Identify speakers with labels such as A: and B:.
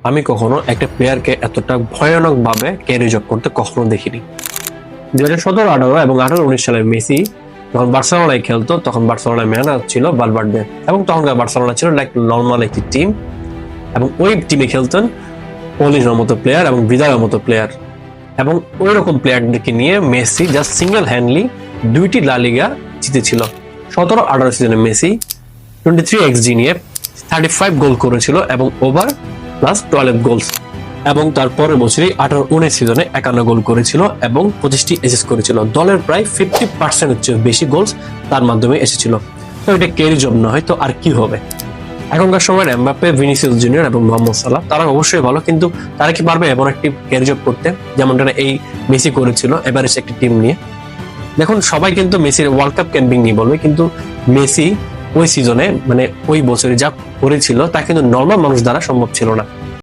A: আমি কখনো একটা প্লেয়ারকে এতটা ভয়ানক ভাবে ক্যারি জব করতে কখনো দেখিনি। 2017-18 এবং 18-19 সালে মেসি যখন বার্সেলোনায় খেলতো, তখন বার্সেলোনায় ম্যানেজার ছিল ভালভার্দে, এবং তখনকার বার্সেলোনা ছিল লাইক নর্মাল একটি টিম, এবং ওই টিমে খেলতেন পলিনের মতো প্লেয়ার এবং ভিদালের মতো প্লেয়ার, এবং ওই রকম প্লেয়ারদেরকে নিয়ে মেসি জাস্ট সিঙ্গেল হ্যান্ডলি 2টি লা লিগা জিতেছিল। 17-18 সিজনে মেসি 23 XG নিয়ে 35 গোল করেছিল এবং ওভার প্লাস 12 গোলস, এবং তার পরের বছরই 18-19 সিজনে 51 গোল করেছিল এবং 25টি অ্যাসিস্ট করেছিল। দলের প্রায় 50% চেয়ে বেশি গোলস তার মাধ্যমে এসেছিল। তো এটা ক্যারি জব না হয় তো আর কি হবে? এখনকার সময় এমবাপ্পে, ভিনিসিয়াস জুনিয়র এবং মোহাম্মদ সালাহ তারা অবশ্যই ভালো, কিন্তু তারা কি পারবে এমন একটি ক্যারি জব করতে যেমনটা এই মেসি করেছিল এবারে একটি টিম নিয়ে? দেখুন, সবাই কিন্তু মেসির ওয়ার্ল্ড কাপ ক্যাম্পিং নিয়ে বলবে, কিন্তু মেসি ওই সিজনে মানে ওই বছরে যা করেছিল তা কিন্তু নর্মাল মানুষ দ্বারা সম্ভব ছিল না।